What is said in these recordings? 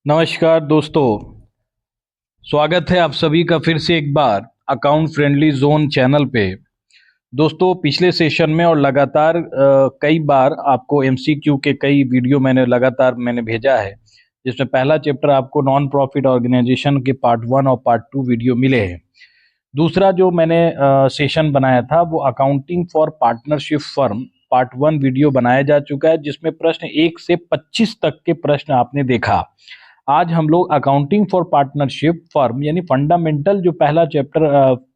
नमस्कार दोस्तों, स्वागत है आप सभी का फिर से एक बार अकाउंट फ्रेंडली जोन चैनल पे। दोस्तों, पिछले सेशन में और लगातार कई बार आपको एमसीक्यू के कई वीडियो मैंने भेजा है, जिसमें पहला चैप्टर आपको नॉन प्रॉफिट ऑर्गेनाइजेशन के पार्ट 1 और पार्ट 2 वीडियो मिले हैं। दूसरा जो मैंने सेशन बनाया था वो accounting for partnership firm part 1 video बनाया जा चुका है, जिसमें प्रश्न 1 से 25 तक के प्रश्न आपने देखा। आज हम लोग अकाउंटिंग फॉर पार्टनरशिप फर्म यानी फंडामेंटल जो पहला चैप्टर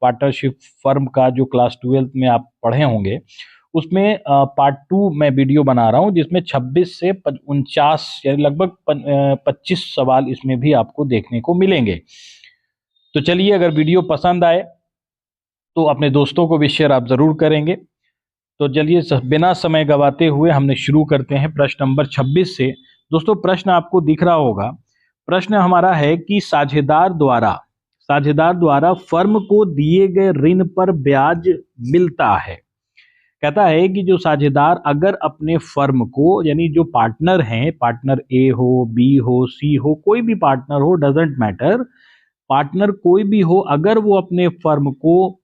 पार्टनरशिप फर्म का जो क्लास 12th में आप पढ़े होंगे, उसमें पार्ट 2 मैं वीडियो बना रहा हूं, जिसमें 26 से 49 यानी लगभग 25 सवाल इसमें भी आपको देखने को मिलेंगे। तो चलिए, अगर वीडियो पसंद आए तो अपने दोस्तों को भी शेयर आप जरूर करेंगे। तो चलिए, बिना समय गवाते हुए हमने शुरू करते हैं प्रश्न नंबर 26 से। दोस्तों, प्रश्न आपको दिख रहा होगा। प्रश्न हमारा है कि साझेदार द्वारा फर्म को दिए गए ऋण पर ब्याज मिलता है। कहता है कि जो साझेदार अगर अपने फर्म को, यानी जो पार्टनर हैं, पार्टनर ए हो, बी हो, सी हो, कोई भी पार्टनर हो, डजेंट मैटर, पार्टनर कोई भी हो, अगर वो अपने फर्म को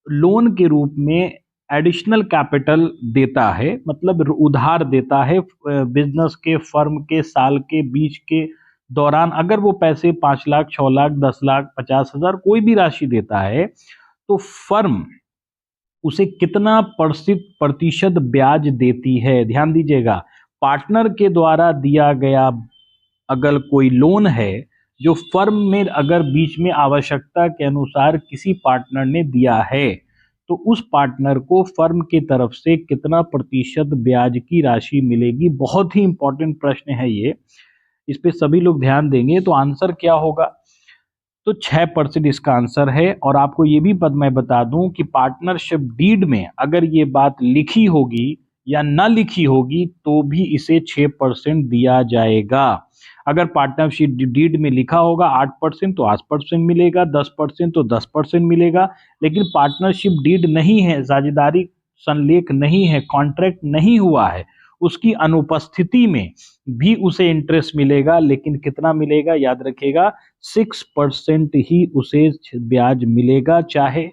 लोन के रूप में एडिशनल कैपिटल देता है, मतलब उधार देता है बिजनेस के, फर्म के साल के बीच के दौरान, अगर वो पैसे 5 लाख, 6 लाख, 10 लाख, 50,000 कोई भी राशि देता है, तो फर्म उसे कितना प्रतिशत ब्याज देती है। ध्यान दीजिएगा, पार्टनर के द्वारा दिया गया अगर कोई लोन है जो फर्म में अगर बीच में आवश्यकता के अनुसार किसी पार्टनर ने दिया है, तो उस पार्टनर को फर्म की तरफ से कितना प्रतिशत ब्याज की राशि मिलेगी। बहुत ही इंपॉर्टेंट प्रश्न है ये, इस पे सभी लोग ध्यान देंगे। तो आंसर क्या होगा? तो 6% इसका आंसर है। और आपको ये भी मैं बता दूं कि पार्टनरशिप डीड में अगर ये बात लिखी होगी या ना लिखी होगी तो भी इसे 6% दिया जाएगा। अगर पार्टनरशिप डीड में लिखा होगा 8% तो 8% मिलेगा, 10% तो 10% मिलेगा। लेकिन पार्टनरशिप डीड नहीं है, साझेदारी संलेख नहीं है, कॉन्ट्रैक्ट नहीं हुआ है, उसकी अनुपस्थिति में भी उसे इंटरेस्ट मिलेगा। लेकिन कितना मिलेगा? याद रखिएगा, 6% ही उसे ब्याज मिलेगा, चाहे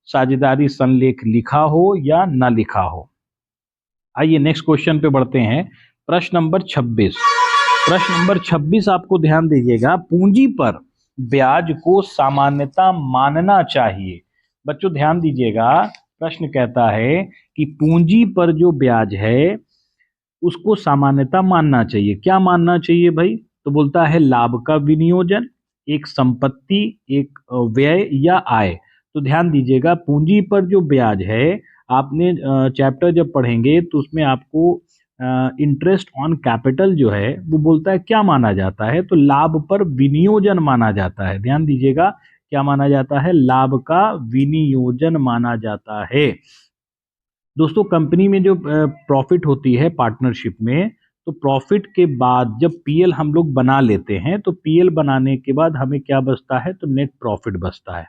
साझेदारी संलेख लिखा हो या ना लिखा हो। आइए नेक्स्ट क्वेश्चन पे बढ़ते हैं। प्रश्न नंबर 26। प्रश्न नंबर 26 आपको ध्यान दीजिएगा, पूंजी पर ब्याज को सामान्यता मानना चाहिए। बच्चों ध्यान दीजिएगा, प्रश्न कहता है कि पूंजी पर जो ब्याज है उसको सामान्यता मानना चाहिए। क्या मानना चाहिए भाई? तो बोलता है लाभ का विनियोजन, एक संपत्ति, एक व्यय या आय। तो ध्यान दीजिएगा, पूंजी पर जो ब्याज है, आपने चैप्टर जब पढ़ेंगे तो उसमें आपको इंटरेस्ट ऑन कैपिटल जो है वो बोलता है क्या माना जाता है, तो लाभ पर विनियोजन माना जाता है। ध्यान दीजिएगा, क्या माना जाता है? लाभ का विनियोजन माना जाता है। दोस्तों, कंपनी में जो प्रॉफिट होती है पार्टनरशिप में, तो प्रॉफिट के बाद जब पीएल हम लोग बना लेते हैं, तो पीएल बनाने के बाद हमें क्या बचता है? तो नेट प्रॉफिट बचता है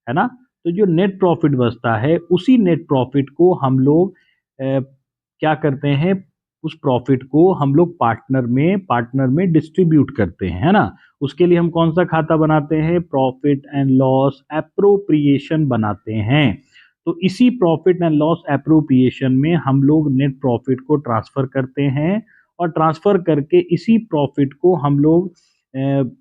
ना। तो जो नेट प्रॉफिट बचता है, उसी नेट प्रॉफिट को हम लोग क्या करते हैं? उस प्रॉफिट को हम लोग पार्टनर में डिस्ट्रीब्यूट करते हैं, है ना। उसके लिए हम कौन सा खाता बनाते हैं? प्रॉफिट एंड लॉस एप्रोप्रिएशन बनाते हैं। तो इसी प्रॉफिट एंड लॉस एप्रोप्रिएशन में हम लोग नेट प्रॉफिट को ट्रांसफर करते हैं, और ट्रांसफर करके इसी प्रॉफिट को हम लोग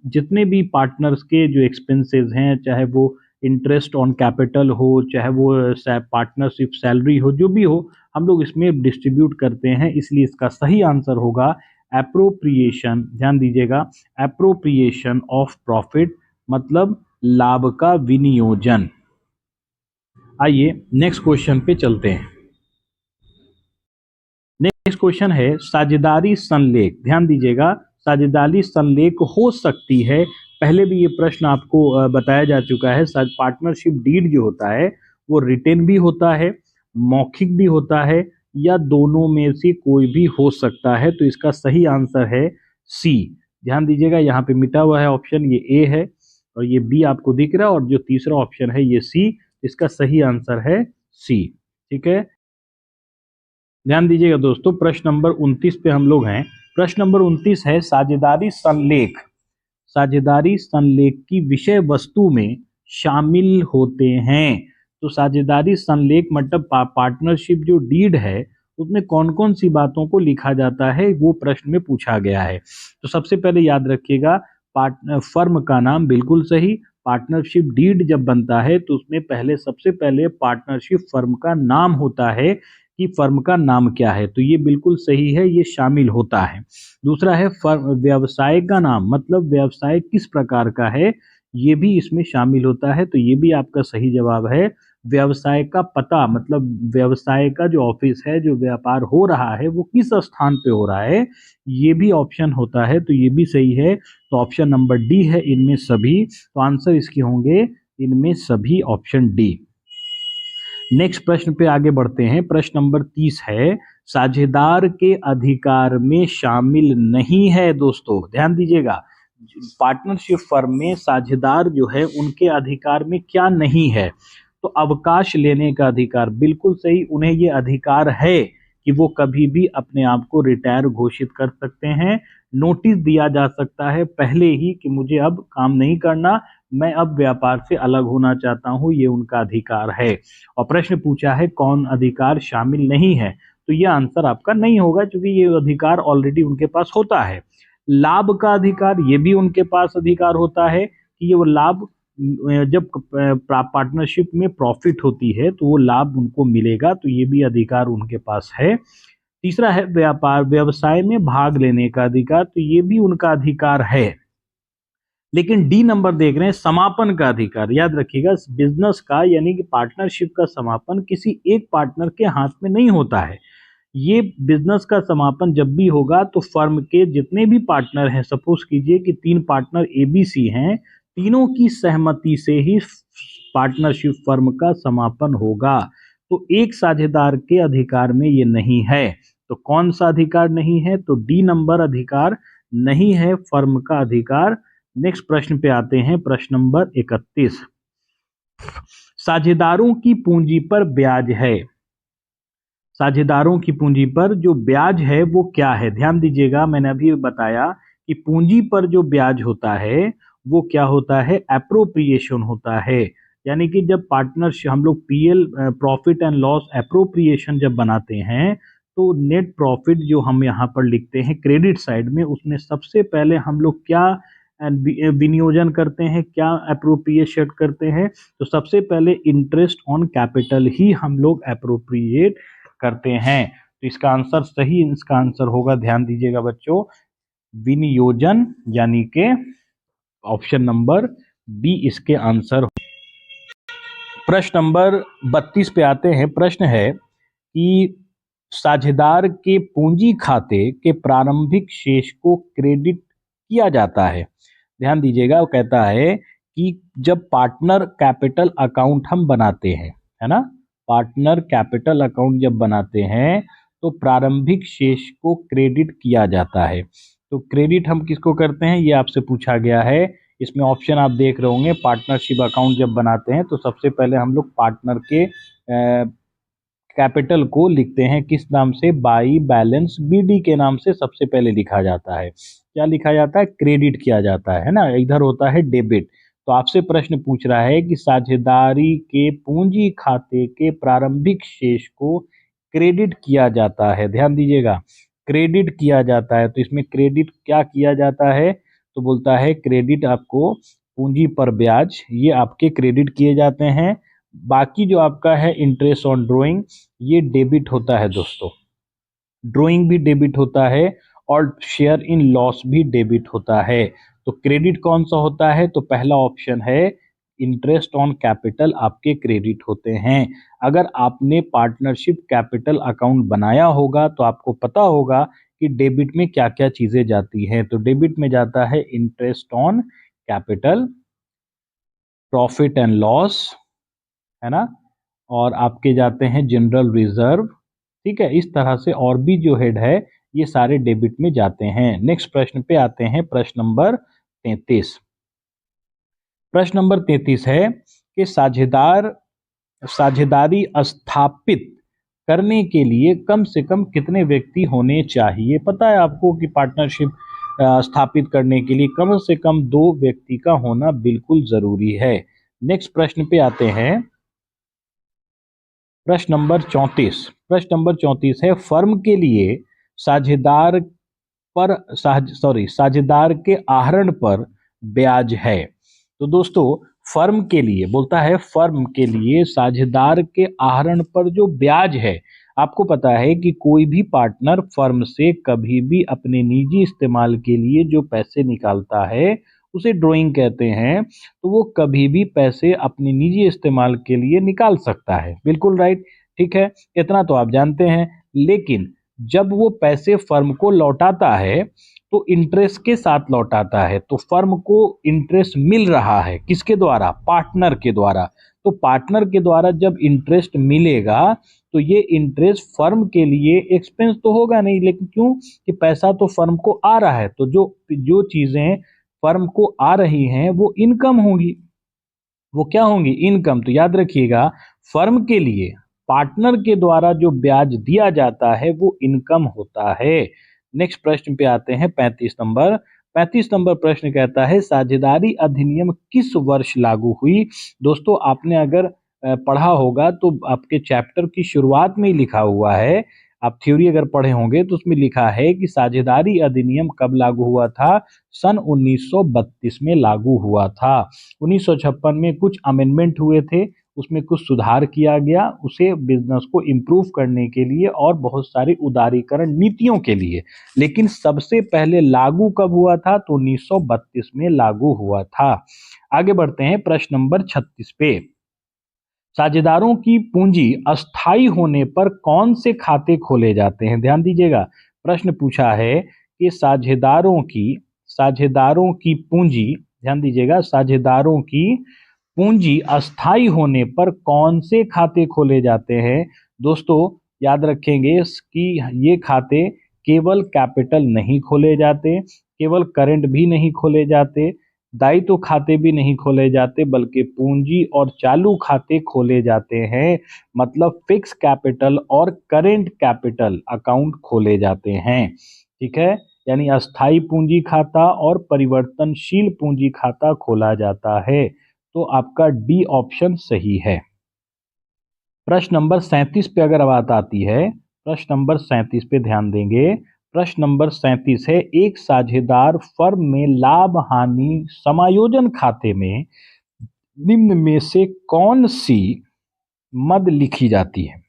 जितने भी पार्टनर्स के जो एक्सपेंसेस हैं, चाहे वो इंटरेस्ट ऑन कैपिटल हो, चाहे वो पार्टनरशिप सैलरी हो, जो भी हो, हम लोग इसमें डिस्ट्रीब्यूट करते हैं। इसलिए इसका सही आंसर होगा एप्रोप्रिएशन। ध्यान दीजिएगा, एप्रोप्रिएशन ऑफ प्रॉफिट मतलब लाभ का विनियोजन। आइए नेक्स्ट क्वेश्चन पे चलते हैं। नेक्स्ट क्वेश्चन है साझेदारी संलेख। ध्यान दीजिएगा, साझेदारी संलेख हो सकती है, पहले भी ये प्रश्न आपको बताया जा चुका है। पार्टनरशिप डीड जो होता है वो रिटेन भी होता है, मौखिक भी होता है, या दोनों में से कोई भी हो सकता है। तो इसका सही आंसर है सी। ध्यान दीजिएगा, यहाँ पे मिटा हुआ है ऑप्शन, ये ए है और ये बी आपको दिख रहा है, और जो तीसरा ऑप्शन है ये सी। इसका सही आंसर है सी। ठीक है, ध्यान दीजिएगा दोस्तों, प्रश्न नंबर 29 पे हम लोग हैं। प्रश्न नंबर 29 है साझेदारी संलेख। साझेदारी संलेख की विषय वस्तु में शामिल होते हैं। तो साझेदारी संलेख मतलब पार्टनरशिप जो डीड है उसमें कौन कौन सी बातों को लिखा जाता है, वो प्रश्न में पूछा गया है। तो सबसे पहले याद रखिएगा, पार्टनर फर्म का नाम, बिल्कुल सही। पार्टनरशिप डीड जब बनता है तो उसमें पहले सबसे पहले पार्टनरशिप फर्म का नाम होता है कि फर्म का नाम क्या है, तो ये बिल्कुल सही है, ये शामिल होता है। दूसरा है फर्म व्यवसाय का नाम, मतलब व्यवसाय किस प्रकार का है, ये भी इसमें शामिल होता है, तो ये भी आपका सही जवाब है। व्यवसाय का पता, मतलब व्यवसाय का जो ऑफिस है, जो व्यापार हो रहा है वो किस स्थान पे हो रहा है, ये भी ऑप्शन होता है, तो ये भी सही है। तो ऑप्शन नंबर डी है इनमें सभी, तो आंसर इसके होंगे इनमें सभी, ऑप्शन डी। नेक्स्ट प्रश्न पे आगे बढ़ते हैं। प्रश्न नंबर 30 है, साझेदार के अधिकार में शामिल नहीं है। दोस्तों ध्यान दीजिएगा, पार्टनरशिप फर्म में साझेदार जो है उनके अधिकार में क्या नहीं है, तो अवकाश लेने का अधिकार, बिल्कुल सही, उन्हें ये अधिकार है कि वो कभी भी अपने आप को रिटायर घोषित कर सकते हैं। नोटिस दिया जा सकता है पहले ही कि मुझे अब काम नहीं करना, मैं अब व्यापार से अलग होना चाहता हूं, ये उनका अधिकार है। और प्रश्न पूछा है कौन अधिकार शामिल नहीं है, तो ये आंसर आपका नहीं होगा, क्योंकि ये अधिकार ऑलरेडी उनके पास होता है। लाभ का अधिकार, ये भी उनके पास अधिकार होता है कि ये वो लाभ, जब पार्टनरशिप में प्रॉफिट होती है तो वो लाभ उनको मिलेगा, तो ये भी अधिकार उनके पास है। तीसरा है व्यापार व्यवसाय में भाग लेने का अधिकार, तो ये भी उनका अधिकार है। लेकिन डी नंबर देख रहे हैं, समापन का अधिकार। याद रखिएगा, बिजनेस का यानी कि पार्टनरशिप का समापन किसी एक पार्टनर के हाथ में नहीं होता है। ये बिजनेस का समापन जब भी होगा तो फर्म के जितने भी पार्टनर हैं, सपोज कीजिए कि 3 पार्टनर एबीसी हैं, तीनों की सहमति से ही पार्टनरशिप फर्म का समापन होगा। तो एक साझेदार के अधिकार में ये नहीं है, तो कौन सा अधिकार नहीं है, तो डी नंबर अधिकार नहीं है फर्म का अधिकार। नेक्स्ट प्रश्न पे आते हैं, प्रश्न नंबर 31, साझेदारों की पूंजी पर ब्याज है। साझेदारों की पूंजी पर जो ब्याज है वो क्या है, ध्यान दीजिएगा, मैंने अभी बताया कि पूंजी पर जो ब्याज होता है वो क्या होता है, एप्रोप्रिएशन होता है। यानी कि जब पार्टनरशिप हम लोग PL profit and loss appropriation जब बनाते हैं, तो नेट प्रॉफिट जो हम यहाँ पर लिखते हैं क्रेडिट साइड में, उसमें सबसे पहले हम लोग क्या विनियोजन करते हैं, क्या एप्रोप्रिएशन करते हैं, तो सबसे पहले इंटरेस्ट ऑन कैपिटल ही हम लोग एप्रोप्रिएट करते हैं। तो इसका आंसर सही, इसका आंसर होगा, ध्यान दीजिएगा बच्चों, विनियोजन, यानी के ऑप्शन नंबर बी इसके आंसर। प्रश्न नंबर 32 पे आते हैं। प्रश्न है कि साझेदार के पूंजी खाते के प्रारंभिक शेष को क्रेडिट किया जाता है। ध्यान दीजिएगा, वो कहता है कि जब पार्टनर कैपिटल अकाउंट हम बनाते हैं, है ना, पार्टनर कैपिटल अकाउंट जब बनाते हैं तो प्रारंभिक शेष को क्रेडिट किया जाता है। तो क्रेडिट हम किसको करते हैं, ये आपसे पूछा गया है। इसमें ऑप्शन आप देख रहे होंगे, पार्टनरशिप अकाउंट जब बनाते हैं तो सबसे पहले हम लोग पार्टनर के कैपिटल को लिखते हैं किस नाम से, बाई बैलेंस बीडी के नाम से सबसे पहले लिखा जाता है। क्या लिखा जाता है, क्रेडिट किया जाता है ना, इधर होता है डेबिट। तो आपसे प्रश्न पूछ रहा है कि साझेदारी के पूंजी खाते के प्रारंभिक शेष को क्रेडिट किया जाता है। ध्यान दीजिएगा, क्रेडिट किया जाता है, तो इसमें क्रेडिट क्या किया जाता है, तो बोलता है क्रेडिट आपको पूंजी पर ब्याज, ये आपके क्रेडिट किए जाते हैं। बाकी जो आपका है इंटरेस्ट ऑन ड्राइंग, ये डेबिट होता है दोस्तों, ड्राइंग भी डेबिट होता है और शेयर इन लॉस भी डेबिट होता है। तो क्रेडिट कौन सा होता है, तो पहला ऑप्शन है इंटरेस्ट ऑन कैपिटल आपके क्रेडिट होते हैं। अगर आपने पार्टनरशिप कैपिटल अकाउंट बनाया होगा तो आपको पता होगा कि डेबिट में क्या क्या चीजें जाती हैं। तो डेबिट में जाता है interest on capital, profit and loss, है ना, और आपके जाते हैं जनरल रिजर्व, ठीक है, इस तरह से और भी जो हेड है ये सारे डेबिट में जाते हैं। नेक्स्ट प्रश्न पे आते हैं, प्रश्न नंबर 33। प्रश्न नंबर 33 है कि साझेदारी स्थापित करने के लिए कम से कम कितने व्यक्ति होने चाहिए। पता है आपको कि पार्टनरशिप स्थापित करने के लिए कम से कम 2 व्यक्ति का होना बिल्कुल जरूरी है। नेक्स्ट प्रश्न पे आते हैं। प्रश्न नंबर 34। प्रश्न नंबर 34 है, फर्म के लिए साझेदार साझेदार के आहरण पर ब्याज है। तो दोस्तों, फर्म के लिए बोलता है, फर्म के लिए साझेदार के आहरण पर जो ब्याज है, आपको पता है कि कोई भी पार्टनर फर्म से कभी भी अपने निजी इस्तेमाल के लिए जो पैसे निकालता है उसे ड्राइंग कहते हैं। तो वो कभी भी पैसे अपने निजी इस्तेमाल के लिए निकाल सकता है। बिल्कुल राइट, ठीक है, इतना तो आप जानते हैं। लेकिन जब वो पैसे फर्म को लौटाता है तो इंटरेस्ट के साथ लौटाता है। तो फर्म को इंटरेस्ट मिल रहा है किसके द्वारा? पार्टनर के द्वारा। तो पार्टनर के द्वारा जब इंटरेस्ट मिलेगा तो ये इंटरेस्ट फर्म के लिए एक्सपेंस तो होगा नहीं, लेकिन क्यों कि पैसा तो फर्म को आ रहा है। तो जो जो चीजें फर्म को आ रही हैं वो इनकम होंगी। वो क्या होंगी? इनकम। तो याद रखिएगा, फर्म के लिए पार्टनर के द्वारा जो ब्याज दिया जाता है वो इनकम होता है। नेक्स्ट प्रश्न पे आते हैं, 35 नंबर। 35 नंबर प्रश्न कहता है, साझेदारी अधिनियम किस वर्ष लागू हुई? दोस्तों, आपने अगर पढ़ा होगा तो आपके चैप्टर की शुरुआत में ही लिखा हुआ है। आप थ्योरी अगर पढ़े होंगे तो उसमें लिखा है कि साझेदारी अधिनियम कब लागू हुआ था? सन 1932 में लागू हुआ था। 1956 में कुछ अमेंडमेंट हुए थे, उसमें कुछ सुधार किया गया, उसे बिजनेस को इम्प्रूव करने के लिए और बहुत सारी उदारीकरण नीतियों के लिए। लेकिन सबसे पहले लागू कब हुआ था? तो 1932 में लागू हुआ था। आगे बढ़ते हैं प्रश्न नंबर 36 पे। साझेदारों की पूंजी अस्थायी होने पर कौन से खाते खोले जाते हैं? ध्यान दीजिएगा, प्रश्न पूछा है कि साझेदारों की पूंजी, ध्यान दीजिएगा, साझेदारों की पूंजी अस्थायी होने पर कौन से खाते खोले जाते हैं? दोस्तों, याद रखेंगे कि ये खाते केवल कैपिटल नहीं खोले जाते, केवल करंट भी नहीं खोले जाते, दायित्व खाते भी नहीं खोले जाते, बल्कि पूंजी और चालू खाते खोले जाते हैं। मतलब फिक्स कैपिटल और करेंट कैपिटल अकाउंट खोले जाते हैं। ठीक है, यानी अस्थायी पूंजी खाता और परिवर्तनशील पूंजी खाता खोला जाता है। तो आपका डी ऑप्शन सही है। प्रश्न नंबर 37 पे अगर बात आती है, प्रश्न नंबर 37 पे ध्यान देंगे। प्रश्न नंबर 37 है, एक साझेदार फर्म में लाभ हानि समायोजन खाते में निम्न में से कौन सी मद लिखी जाती है?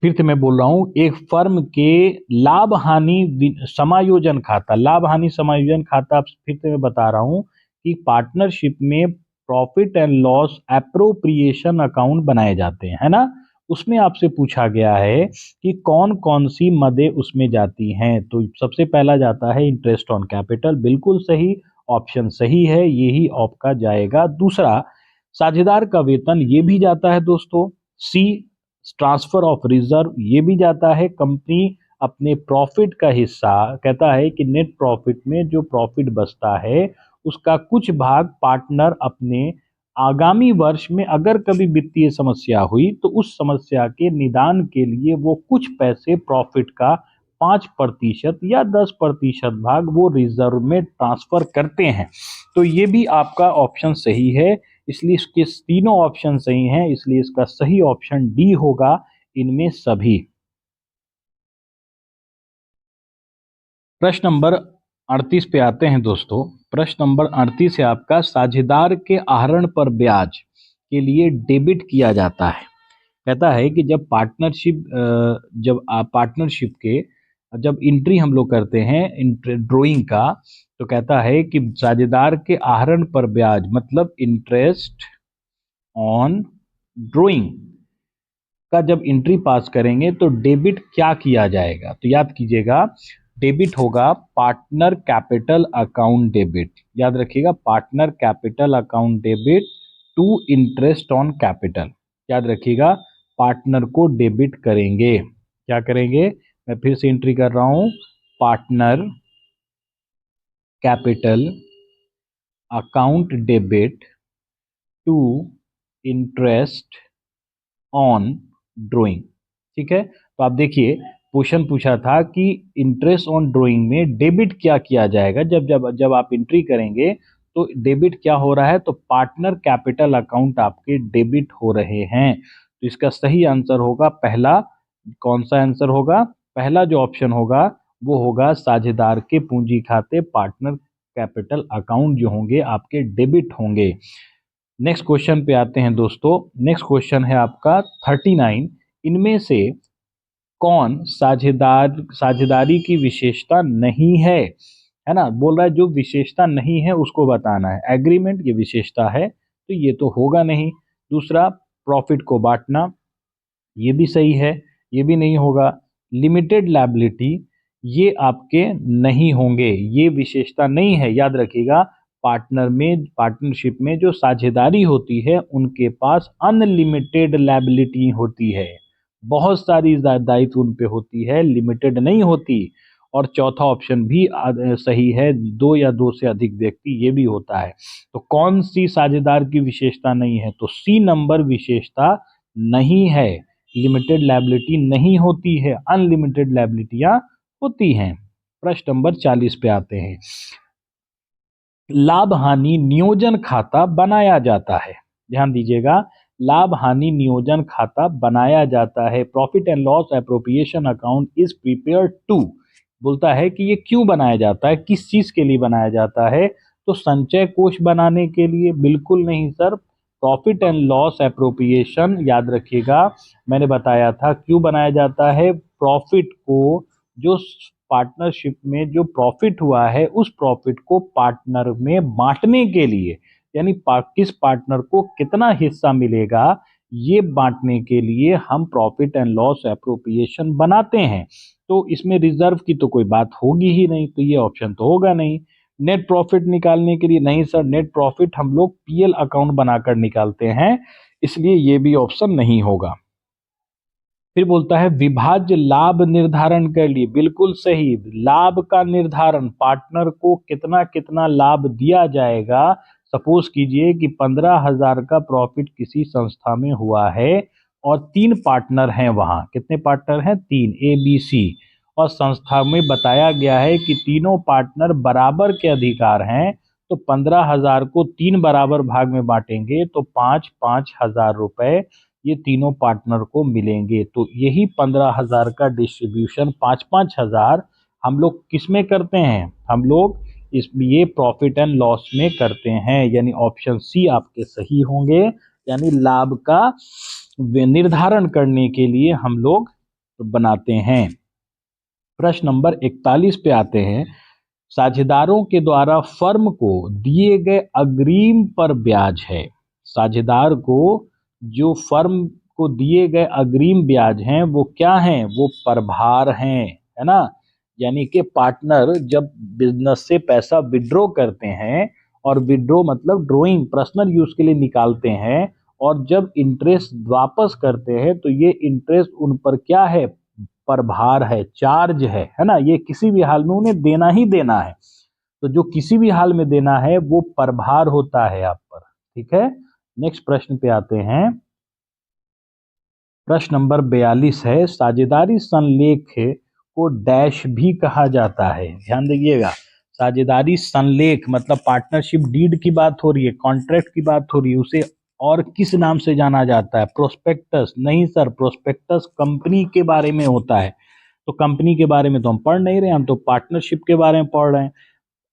फिर से मैं बोल रहा हूं, एक फर्म के लाभ हानि समायोजन खाता, लाभ हानि समायोजन खाता फिर से मैं बता रहा हूं कि पार्टनरशिप में profit and loss appropriation account बनाए जाते हैं, है ना? उसमें आपसे पूछा गया है कि कौन कौन सी मदें उसमें जाती हैं। तो सबसे पहला जाता है इंटरेस्ट ऑन कैपिटल, बिल्कुल सही, ऑप्शन सही है, यही आपका जाएगा। दूसरा, साझेदार का वेतन, ये भी जाता है दोस्तों। सी, ट्रांसफर ऑफ रिजर्व, ये भी जाता है। कंपनी अपने प्रॉफिट का हिस्सा, कहता है कि नेट प्रॉफिट में जो प्रॉफिट बचता है उसका कुछ भाग पार्टनर अपने आगामी वर्ष में अगर कभी वित्तीय समस्या हुई तो उस समस्या के निदान के लिए वो कुछ पैसे प्रॉफिट का 5% या 10% भाग वो रिजर्व में ट्रांसफर करते हैं। तो ये भी आपका ऑप्शन सही है। इसलिए इसके तीनों ऑप्शन सही हैं, इसलिए इसका सही ऑप्शन डी होगा इनमें सभी। प्रश्न नंबर 38 पे आते हैं दोस्तों। प्रश्न नंबर 38 है आपका, साझेदार के आहरण पर ब्याज के लिए डेबिट किया जाता है। कहता है कि जब जब आप पार्टनरशिप के जब एंट्री हम लोग करते हैं ड्राइंग का, तो कहता है कि साझेदार के आहरण पर ब्याज मतलब इंटरेस्ट ऑन ड्राइंग का जब एंट्री पास करेंगे तो डेबिट क्या किया जाएगा? तो याद कीजिएगा, डेबिट होगा पार्टनर कैपिटल अकाउंट डेबिट। याद रखिएगा, partner capital account debit to interest on capital. याद रखिएगा, पार्टनर को डेबिट करेंगे। क्या करेंगे? मैं फिर से एंट्री कर रहा हूं, partner capital account debit to interest on drawing. ठीक है, तो आप देखिए क्वेश्चन पूछा था कि इंटरेस्ट ऑन ड्रॉइंग में डेबिट क्या किया जाएगा, जब जब जब आप एंट्री करेंगे तो डेबिट क्या हो रहा है, तो पार्टनर कैपिटल अकाउंट आपके डेबिट हो रहे हैं। तो इसका सही आंसर होगा पहला। कौन सा आंसर होगा? पहला जो ऑप्शन होगा वो होगा साझेदार के पूंजी खाते पार्टनर कैपिटल अकाउंट जो होंगे आपके डेबिट होंगे। नेक्स्ट क्वेश्चन पे आते हैं दोस्तों। नेक्स्ट क्वेश्चन है आपका 39। इनमें से कौन साझेदारी की विशेषता नहीं है ना, बोल रहा है जो विशेषता नहीं है उसको बताना है। एग्रीमेंट ये विशेषता है तो ये तो होगा नहीं। दूसरा, प्रॉफिट को बांटना, ये भी सही है, ये भी नहीं होगा। लिमिटेड लायबिलिटी, ये आपके नहीं होंगे, ये विशेषता नहीं है। याद रखिएगा, पार्टनरशिप में जो साझेदारी होती है उनके पास अनलिमिटेड लायबिलिटी होती है, बहुत सारी दायित्व उन पे होती है, लिमिटेड नहीं होती। और चौथा ऑप्शन भी सही है, दो या दो से अधिक व्यक्ति, ये भी होता है। तो कौन सी साझेदार की विशेषता नहीं है? तो सी नंबर विशेषता नहीं है। लिमिटेड लायबिलिटी नहीं होती है, अनलिमिटेड लायबिलिटियां होती हैं। प्रश्न नंबर 40 पे आते हैं। लाभ हानि नियोजन खाता बनाया जाता है, ध्यान दीजिएगा, लाभ हानि नियोजन खाता बनाया जाता है। Profit and loss appropriation account is prepared to, बोलता है कि ये क्यों बनाया जाता है, किस चीज के लिए बनाया जाता है? तो संचय कोष बनाने के लिए? बिल्कुल नहीं sir. Profit and loss appropriation, याद रखिएगा, मैंने बताया था क्यों बनाया जाता है। प्रॉफिट को, जो पार्टनरशिप में जो प्रॉफिट हुआ है उस प्रॉफिट को पार्टनर में बांटने के लिए, यानी किस पार्टनर को कितना हिस्सा मिलेगा, ये बांटने के लिए हम प्रॉफिट एंड लॉस एप्रोप्रिएशन बनाते हैं। तो इसमें रिजर्व की तो कोई बात होगी ही नहीं, तो ये ऑप्शन तो होगा नहीं। नेट प्रॉफिट निकालने के लिए? नहीं सर, नेट प्रॉफिट हम लोग पीएल अकाउंट बनाकर निकालते हैं, इसलिए ये भी ऑप्शन नहीं होगा। फिर बोलता है विभाज्य लाभ निर्धारण कर लिए, बिल्कुल सही। लाभ का निर्धारण, पार्टनर को कितना कितना लाभ दिया जाएगा। सपोज कीजिए कि 15,000 का प्रॉफिट किसी संस्था में हुआ है और 3 पार्टनर हैं, वहां कितने पार्टनर हैं? 3, ए बी सी। और संस्था में बताया गया है कि तीनों पार्टनर बराबर के अधिकार हैं, तो 15,000 को 3 बराबर भाग में बांटेंगे तो 5,000 रुपए ये तीनों पार्टनर को मिलेंगे। तो यही 15,000 का डिस्ट्रीब्यूशन 5,000 हम लोग किस में करते हैं? हम लोग ये प्रॉफिट एंड लॉस में करते हैं, यानी ऑप्शन सी आपके सही होंगे। यानी लाभ का निर्धारण करने के लिए हम लोग बनाते हैं। प्रश्न नंबर 41 पे आते हैं। साझेदारों के द्वारा फर्म को दिए गए अग्रिम पर ब्याज है। साझेदार को जो फर्म को दिए गए अग्रिम ब्याज हैं वो क्या हैं? वो प्रभार हैं, है ना। यानी कि पार्टनर जब बिजनेस से पैसा विड्रॉ करते हैं, और विड्रॉ मतलब ड्रॉइंग पर्सनल यूज के लिए निकालते हैं, और जब इंटरेस्ट वापस करते हैं तो ये इंटरेस्ट उन पर क्या है? प्रभार है, चार्ज है ना। ये किसी भी हाल में उन्हें देना ही देना है। तो जो किसी भी हाल में देना है वो प्रभार होता है आप पर, ठीक है। नेक्स्ट प्रश्न पे आते हैं। प्रश्न नंबर 42 है, साझेदारी संलेख को डैश भी कहा जाता है। ध्यान दीजिएगा, साझेदारी संलेख मतलब पार्टनरशिप डीड की बात हो रही है, कॉन्ट्रैक्ट की बात हो रही है, उसे और किस नाम से जाना जाता है? प्रोस्पेक्टस? नहीं सर, प्रोस्पेक्टस कंपनी के बारे में होता है। तो कंपनी के बारे में तो हम पढ़ नहीं रहे, हम तो पार्टनरशिप के बारे में पढ़ रहे हैं।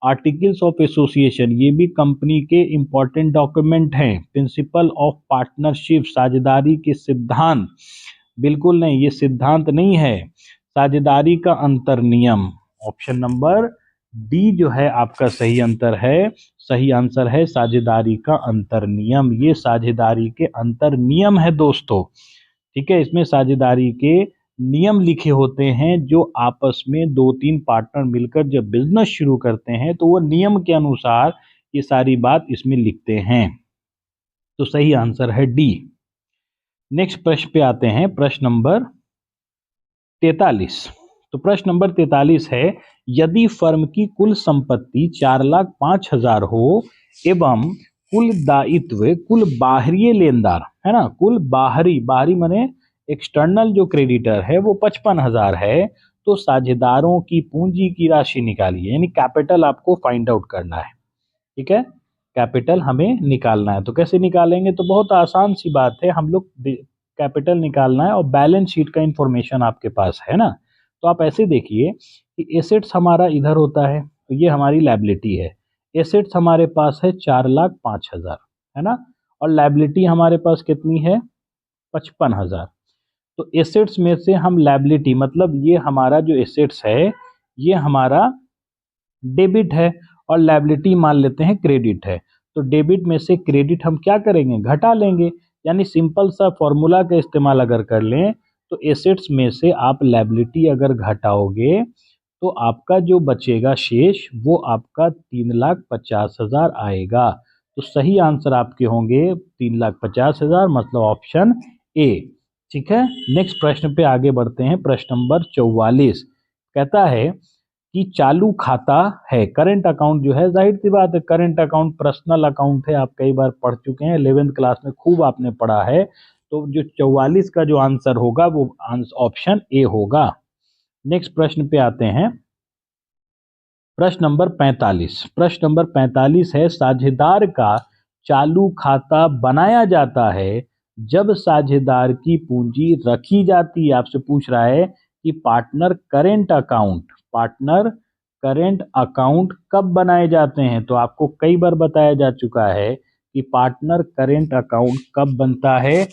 आर्टिकल्स ऑफ एसोसिएशन, ये भी कंपनी के इंपॉर्टेंट डॉक्यूमेंट हैं। प्रिंसिपल ऑफ पार्टनरशिप, साझेदारी के सिद्धांत, बिल्कुल नहीं, ये सिद्धांत नहीं है। साझेदारी का अंतर नियम, ऑप्शन नंबर डी जो है आपका सही सही आंसर है साझेदारी का अंतर नियम। ये साझेदारी के अंतर नियम है दोस्तों, ठीक है। इसमें साझेदारी के नियम लिखे होते हैं, जो आपस में 2-3 पार्टनर मिलकर जब बिजनेस शुरू करते हैं तो वो नियम के अनुसार ये सारी बात इसमें लिखते हैं। तो सही आंसर है डी। नेक्स्ट प्रश्न पे आते हैं, प्रश्न नंबर 43। तो प्रश्न नंबर 43 है, यदि फर्म की कुल संपत्ति 4,05,000 हो एवं कुल दायित्व, कुल बाहरी लेनदार, है ना, कुल बाहरी माने एक्सटर्नल जो क्रेडिटर है वो 55,000 है, तो साझेदारों की पूंजी की राशि निकालिए, यानी कैपिटल आपको फाइंड आउट करना है। ठीक है, कैपिटल हमें निकालना है। तो कैसे निकालेंगे, तो बहुत आसान सी बात है, हम लोग कैपिटल निकालना है और बैलेंस शीट का इंफॉर्मेशन आपके पास है ना। तो आप ऐसे देखिए कि एसेट्स हमारा इधर होता है, तो ये हमारी लायबिलिटी है। एसेट्स हमारे पास है 4,05,000, है ना, और लायबिलिटी हमारे पास कितनी है, 55,000। तो एसेट्स में से हम लायबिलिटी, मतलब ये हमारा जो एसेट्स है ये हमारा डेबिट है, और लायबिलिटी मान लेते हैं क्रेडिट है। तो डेबिट में से क्रेडिट हम क्या करेंगे, घटा लेंगे। यानी सिंपल सा फॉर्मूला का इस्तेमाल अगर कर लें, तो एसेट्स में से आप लायबिलिटी अगर घटाओगे तो आपका जो बचेगा शेष वो आपका 3,50,000 आएगा। तो सही आंसर आपके होंगे 3,50,000, मतलब ऑप्शन ए। ठीक है, नेक्स्ट प्रश्न पे आगे बढ़ते हैं। प्रश्न नंबर 44 कहता है कि चालू खाता है, करंट अकाउंट जो है, जाहिर सी बात है करंट अकाउंट पर्सनल अकाउंट है, आप कई बार पढ़ चुके हैं, 11th क्लास में खूब आपने पढ़ा है। तो जो 44 का जो आंसर होगा वो ऑप्शन ए होगा। नेक्स्ट प्रश्न पे आते हैं, प्रश्न नंबर 45। प्रश्न नंबर 45 है, साझेदार का चालू खाता बनाया जाता है जब साझेदार की पूंजी रखी जाती है। आपसे पूछ रहा है कि पार्टनर करेंट अकाउंट कब बनाए जाते हैं। तो आपको कई बार बताया जा चुका है कि पार्टनर करेंट अकाउंट कब बनता है,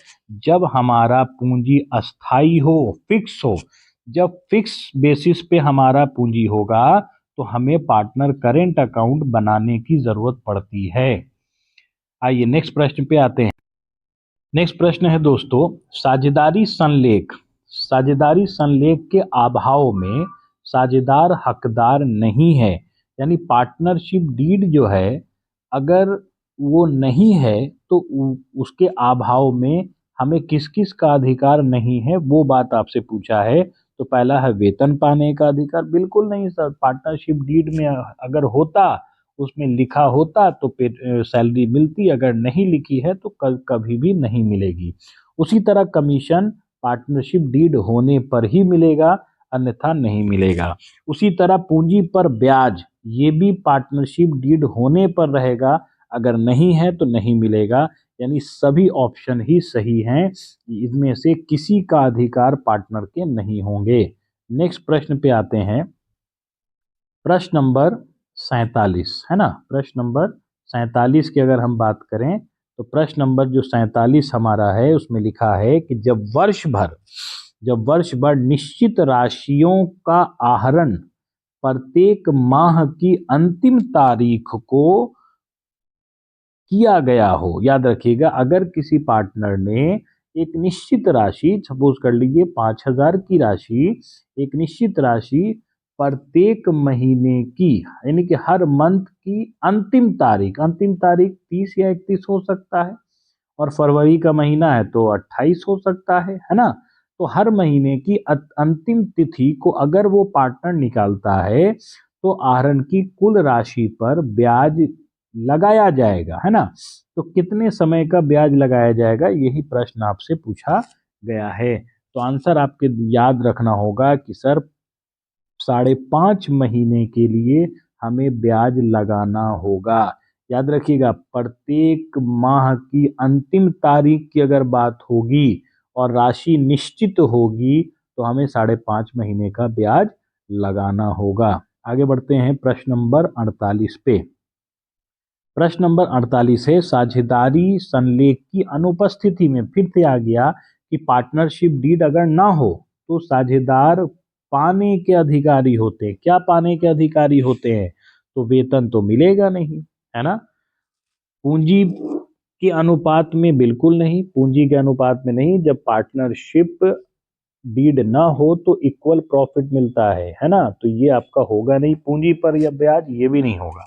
जब हमारा पूंजी अस्थाई हो, फिक्स हो। जब फिक्स बेसिस पे हमारा पूंजी होगा तो हमें पार्टनर करेंट अकाउंट बनाने की जरूरत पड़ती है। आइए नेक्स्ट प्रश्न पे आते हैं। नेक्स्ट प्रश्न है दोस्तों, साझेदारी संलेख के अभाव में साझेदार हकदार नहीं है। यानी पार्टनरशिप डीड जो है अगर वो नहीं है तो उसके अभाव में हमें किस किस का अधिकार नहीं है, वो बात आपसे पूछा है। तो पहला है वेतन पाने का अधिकार, बिल्कुल नहीं सर। पार्टनरशिप डीड में अगर होता, उसमें लिखा होता तो सैलरी मिलती, अगर नहीं लिखी है तो कभी भी नहीं मिलेगी। उसी तरह कमीशन पार्टनरशिप डीड होने पर ही मिलेगा, अन्यथा नहीं मिलेगा। उसी तरह पूंजी पर ब्याज, ये भी पार्टनरशिप डीड होने पर रहेगा, अगर नहीं है तो नहीं मिलेगा। यानी सभी ऑप्शन ही सही हैं, इनमें से किसी का अधिकार पार्टनर के नहीं होंगे। नेक्स्ट प्रश्न पे आते हैं, प्रश्न नंबर 47, है ना। प्रश्न नंबर 47 की अगर हम बात करें, तो प्रश्न नंबर जो 47 हमारा है उसमें लिखा है कि जब वर्ष भर निश्चित राशियों का आहरण प्रत्येक माह की अंतिम तारीख को किया गया हो। याद रखिएगा, अगर किसी पार्टनर ने एक निश्चित राशि, सपोज कर लीजिए 5,000 की राशि, एक निश्चित राशि प्रत्येक महीने की, यानी कि हर मंथ की अंतिम तारीख 30 या 31 हो सकता है, और फरवरी का महीना है तो 28 हो सकता है ना। तो हर महीने की अंतिम तिथि को अगर वो पार्टनर निकालता है तो आहरण की कुल राशि पर ब्याज लगाया जाएगा, है ना। तो कितने समय का ब्याज लगाया जाएगा, यही प्रश्न आपसे पूछा गया है। तो आंसर आपके याद रखना होगा कि सर 5.5 महीने के लिए हमें ब्याज लगाना होगा। याद रखिएगा, प्रत्येक माह की अंतिम तारीख की अगर बात होगी और राशि निश्चित होगी तो हमें 5.5 महीने का ब्याज लगाना होगा। आगे बढ़ते हैं प्रश्न नंबर 48 पे। प्रश्न नंबर 48 है, साझेदारी संलेख की अनुपस्थिति में, फिर से आ गया कि पार्टनरशिप डीड अगर ना हो तो साझेदार पाने के अधिकारी होते हैं। क्या पाने के अधिकारी होते हैं, तो वेतन तो मिलेगा नहीं, है ना। पूंजी के अनुपात में बिल्कुल नहीं, पूंजी के अनुपात में नहीं। जब पार्टनरशिप डीड ना हो तो इक्वल प्रॉफिट मिलता है ना। तो ये आपका होगा नहीं, पूंजी पर या ब्याज ये भी नहीं होगा।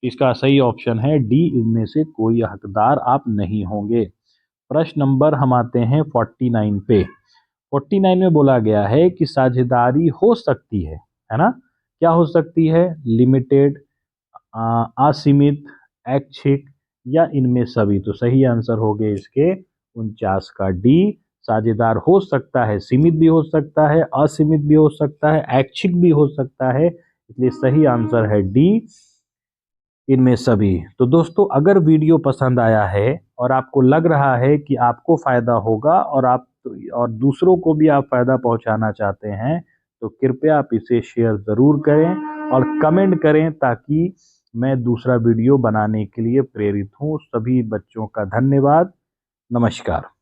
इसका सही ऑप्शन है डी, इनमें से कोई हकदार आप नहीं होंगे। प्रश्न नंबर हम आते हैं 49 पे। 49 में बोला गया है कि साझेदारी हो सकती है ना। क्या हो सकती है, लिमिटेड, असीमित, ऐच्छिक, या इनमें सभी। तो सही आंसर हो गए इसके 49 का डी, साझेदार हो सकता है, सीमित भी हो सकता है, असीमित भी हो सकता है, ऐच्छिक भी हो सकता है, इसलिए सही आंसर है डी, इनमें सभी। तो दोस्तों, अगर वीडियो पसंद आया है और आपको लग रहा है कि आपको फायदा होगा और दूसरों को भी आप फायदा पहुंचाना चाहते हैं, तो कृपया आप इसे शेयर जरूर करें और कमेंट करें, ताकि मैं दूसरा वीडियो बनाने के लिए प्रेरित हूं। सभी बच्चों का धन्यवाद। नमस्कार।